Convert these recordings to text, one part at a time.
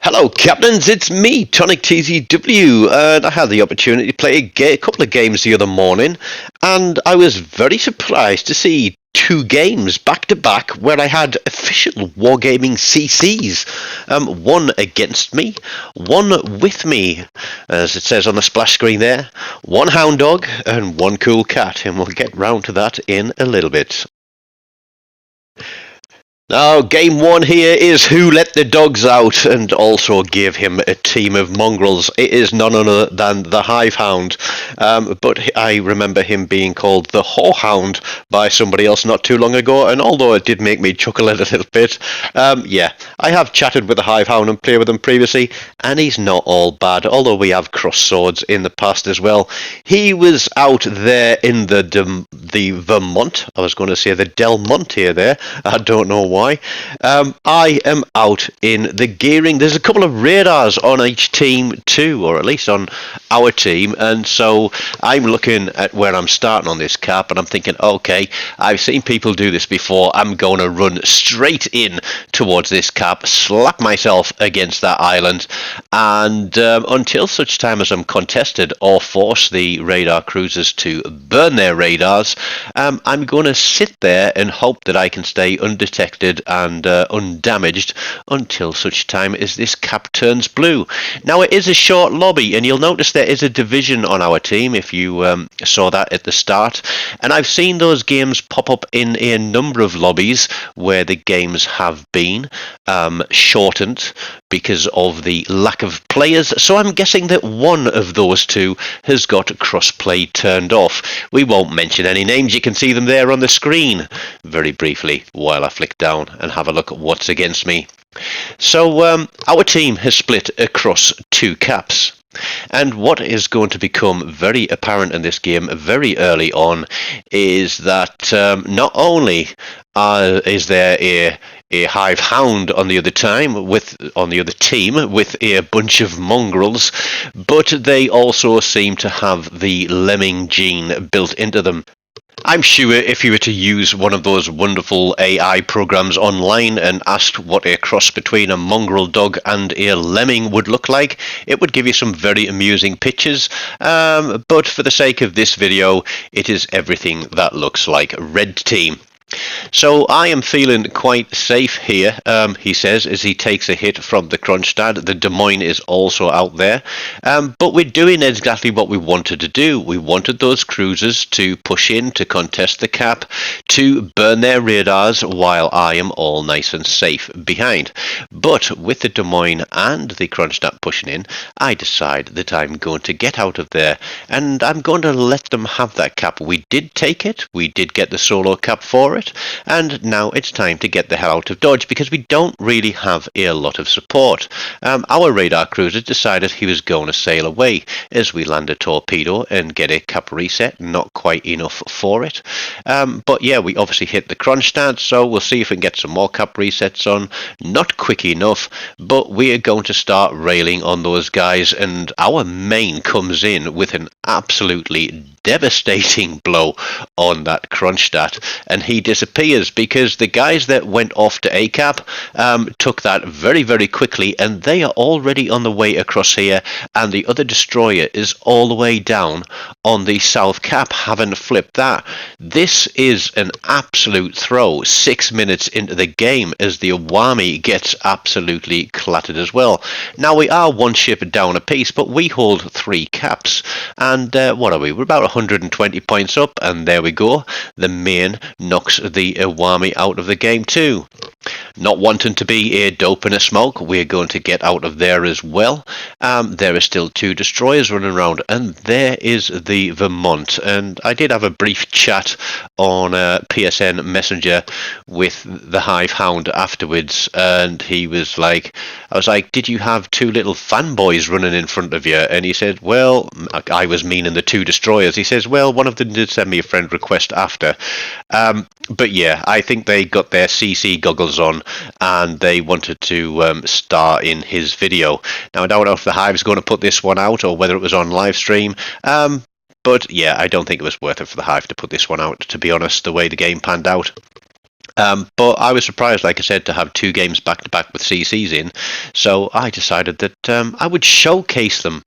Hello, Captains. It's me, TONIK TZW, and I had the opportunity to play a couple of games the other morning, and I was very surprised to see two games back to back where I had official Wargaming CCs. One against me, one with me, as it says on the splash screen there. One hound dog and one cool cat, and we'll get round to that in a little bit. Now, game one here is who let the dogs out and also gave him a team of mongrels. It is none other than the Hive Hound. But I remember him being called the Hound by somebody else not too long ago, and although it did make me chuckle a little bit, yeah, I have chatted with the Hive Hound and played with him previously, and he's not all bad, although we have crossed swords in the past as well. He was out there in the Vermont, I was going to say the Del Monte there, I don't know why. I am out in the gearing. There's a couple of radars on each team too, or at least on our team, and so I'm looking at where I'm starting on this cap, and I'm thinking, okay, I've seen people do this before. I'm going to run straight in towards this cap, slap myself against that island, and until such time as I'm contested or force the radar cruisers to burn their radars, I'm going to sit there and hope that I can stay undetected and undamaged until such time as this cap turns blue. Now, it is a short lobby, and you'll notice there is a division on our team if you saw that at the start, and I've seen those games pop up in a number of lobbies where the games have been shortened because of the lack of players, so I'm guessing that one of those two has got crossplay turned off. We won't mention any names, you can see them there on the screen very briefly while I flick down and have a look at what's against me. So our team has split across two caps. And what is going to become very apparent in this game very early on is that not only is there a Hive Hound on the other team with a bunch of mongrels, but they also seem to have the lemming gene built into them. I'm sure if you were to use one of those wonderful AI programs online and asked what a cross between a mongrel dog and a lemming would look like, it would give you some very amusing pictures. But for the sake of this video, it is everything that looks like red team. So I am feeling quite safe here, he says, as he takes a hit from the Kronstadt. The Des Moines is also out there. But we're doing exactly what we wanted to do. We wanted those cruisers to push in, to contest the cap, to burn their radars while I am all nice and safe behind. But with the Des Moines and the Kronstadt pushing in, I decide that I'm going to get out of there and I'm going to let them have that cap. We did take it. We did get the solo cap for it. And now it's time to get the hell out of Dodge because we don't really have a lot of support. Our radar cruiser decided he was going to sail away as we land a torpedo and get a cap reset. Not quite enough for it. But yeah, we obviously hit the Kronstadt, so we'll see if we can get some more cap resets on. Not quick enough, but we are going to start railing on those guys, and our main comes in with an absolutely devastating blow on that Kronstadt, and he disappears because the guys that went off to ACAP took that very, very quickly, and they are already on the way across here, and the other destroyer is all the way down on the south cap, haven't flipped that. This is an absolute throw 6 minutes into the game as the Awami gets absolutely clattered as well. Now, we are one ship down a piece, but we hold three caps, and what are we? We're about 120 points up, and there we go. The main knocks the Awami out of the game too. Not wanting to be a dope in a smoke, we're going to get out of there as well. There are still two destroyers running around, and there is the Vermont. And I did have a brief chat on PSN Messenger with the Hive Hound afterwards, and he was like, I was like, did you have two little fanboys running in front of you? And he said, well, I was meaning the two destroyers. He says, well, one of them did send me a friend request after. But yeah, I think they got their CC goggles on and they wanted to star in his video. Now, I don't know if the Hive's going to put this one out or whether it was on live stream. But yeah, I don't think it was worth it for the Hive to put this one out, to be honest, the way the game panned out. But I was surprised, like I said, to have 2 games back to back with CCs in, so I decided that I would showcase them.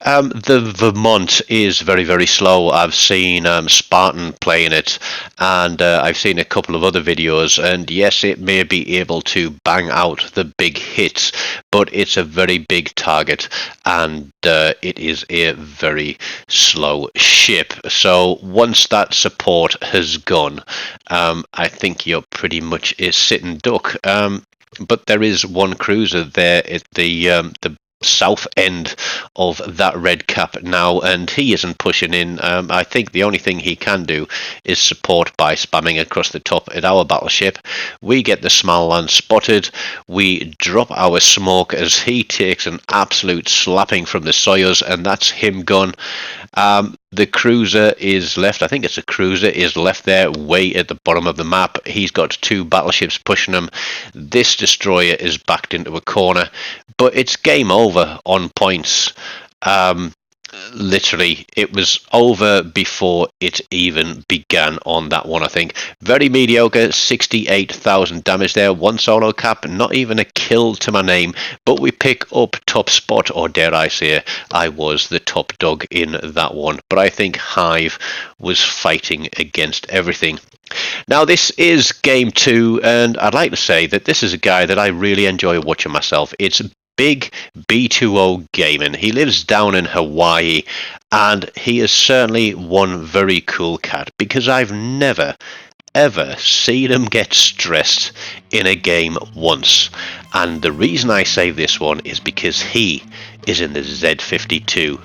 The Vermont is very, very slow. I've seen Spartan playing it, and I've seen a couple of other videos, and yes, it may be able to bang out the big hits, but it's a very big target, and it is a very slow ship. So once that support has gone, I think you're pretty much a sitting duck. But there is one cruiser there at the south end of that red cap now, and he isn't pushing in. I think the only thing he can do is support by spamming across the top at our battleship. We get the small land spotted, we drop our smoke as he takes an absolute slapping from the Soyuz, and that's him gone. The cruiser is left, I think it's a cruiser, is left there way at the bottom of the map. He's got 2 battleships pushing him. This destroyer is backed into a corner, but it's game over on points. Literally, it was over before it even began on that one, I think. Very mediocre, 68,000 damage there, 1 solo cap, not even a kill to my name, but we pick up top spot, or dare I say, I was the top dog in that one. But I think Hive was fighting against everything. Now, this is game 2, and I'd like to say that this is a guy that I really enjoy watching myself. It's Big B2O Gaming. He lives down in Hawaii, and he is certainly one very cool cat, because I've never ever seen him get stressed in a game once. And the reason I say this one is because he is in the Z52.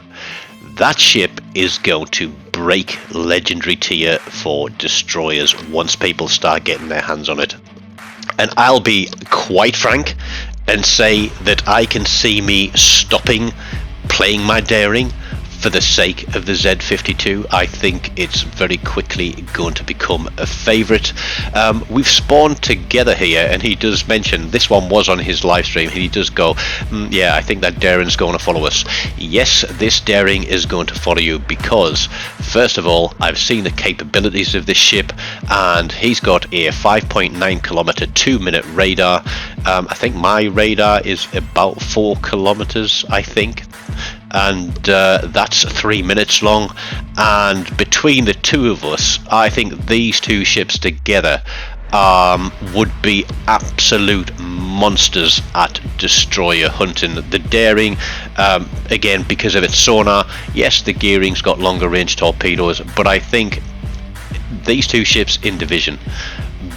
That ship is going to break legendary tier for destroyers once people start getting their hands on it. And I'll be quite frank and say that I can see me stopping playing my daring for the sake of the Z52. I think it's very quickly going to become a favourite. We've spawned together here, and he does mention, this one was on his live stream, and he does go, yeah, I think that daring's going to follow us. Yes, this daring is going to follow you, because first of all, I've seen the capabilities of this ship, and he's got a 5.9 kilometer 2-minute radar. I think my radar is about 4 kilometers, I think, and that's 3 minutes long. And between the two of us, I think these 2 ships together would be absolute monsters at destroyer hunting. The daring, again, because of its sonar, yes, the gearing's got longer range torpedoes, but I think these 2 ships in division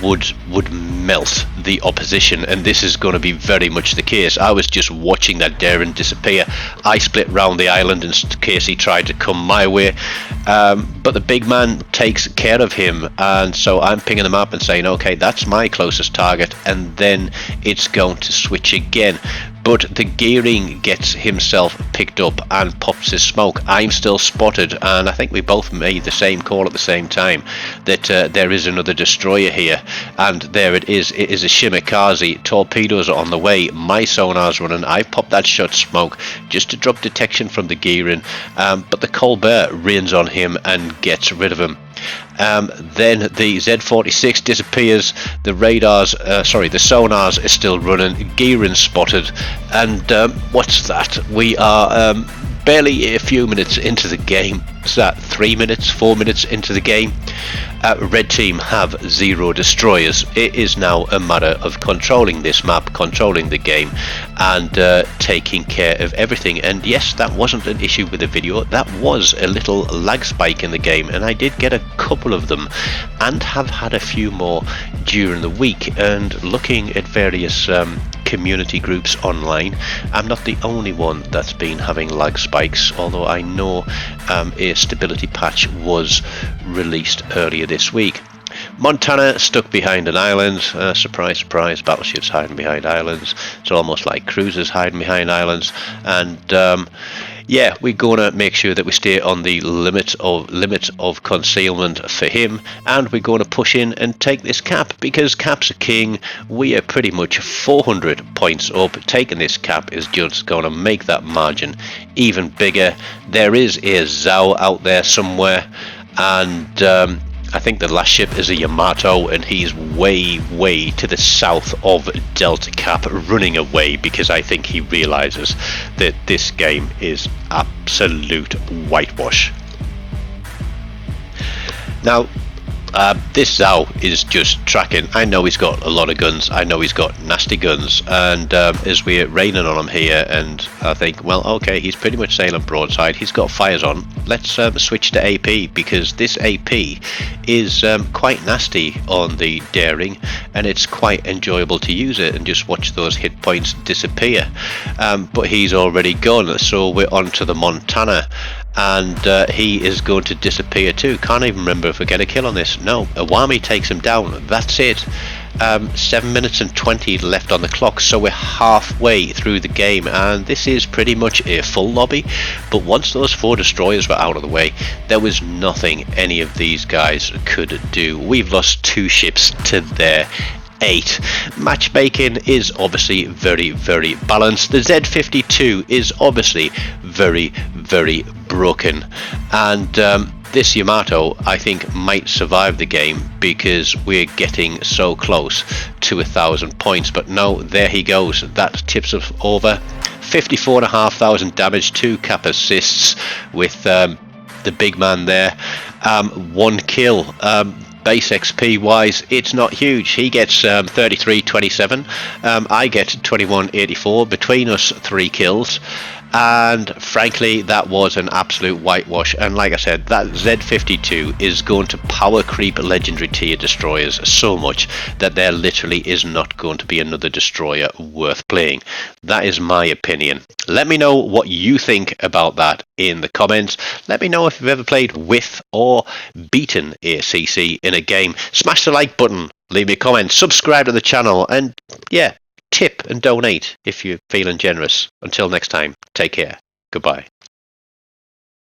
would melt the opposition, and this is going to be very much the case. I was just watching that daring disappear. I split round the island in case he tried to come my way, but the big man takes care of him, and so I'm pinging him up and saying, okay, that's my closest target, and then it's going to switch again. But the gearing gets himself picked up and pops his smoke. I'm still spotted, and I think we both made the same call at the same time, that there is another destroyer here, and there it is. It is a Shimikaze. Torpedoes are on the way. My sonar's running. I popped that shot smoke just to drop detection from the gearing, but the Colbert rains on him and gets rid of him. Then the Z46 disappears, the radars, the sonars are still running, gearing spotted, and what's that? We are barely a few minutes into the game. Is that 3 minutes, 4 minutes into the game? Red team have 0 destroyers. It is now a matter of controlling this map, controlling the game, and taking care of everything. And yes, that wasn't an issue with the video, that was a little lag spike in the game, and I did get a couple of them, and have had a few more during the week. And looking at various community groups online, I'm not the only one that's been having lag spikes, although I know a stability patch was released earlier this week. Montana stuck behind an island. Surprise, surprise, battleships hiding behind islands. It's almost like cruisers hiding behind islands. And yeah, we're gonna make sure that we stay on the limit of concealment for him, and we're gonna push in and take this cap, because cap's a king. We are pretty much 400 points up. Taking this cap is just gonna make that margin even bigger. There is a Zhao out there somewhere, and I think the last ship is a Yamato, and he's way to the south of Delta Cap, running away because I think he realizes that this game is absolute whitewash. Now, this Zhao is just tracking. I know he's got a lot of guns. I know he's got nasty guns. And as we're raining on him here, and I think, well, okay, he's pretty much sailing broadside. He's got fires on. Let's switch to AP, because this AP is quite nasty on the daring, and it's quite enjoyable to use it and just watch those hit points disappear. But he's already gone, so we're on to the Montana. And he is going to disappear too. Can't even remember if we get a kill on this. No, Awami takes him down. That's it. 7 minutes and 20 left on the clock, so we're halfway through the game, and this is pretty much a full lobby. But once those 4 destroyers were out of the way, there was nothing any of these guys could do. We've lost 2 ships to their 8. Matchmaking is obviously very balanced. The Z52 is obviously very broken, and this Yamato I think might survive the game because we're getting so close to 1,000 points. But no, there he goes. That tips us over. 54,500 damage, 2 cap assists with the big man there. 1 kill. Base XP wise, it's not huge. He gets 33.27. I get 21.84. Between us, 3 kills. And frankly, that was an absolute whitewash. And like I said, that Z52 is going to power creep legendary tier destroyers so much that there literally is not going to be another destroyer worth playing. That is my opinion. Let me know what you think about that in the comments. Let me know if you've ever played with or beaten ACC in a game. Smash the like button, leave me a comment, subscribe to the channel, and yeah, tip and donate if you're feeling generous. Until next time, take care. Goodbye.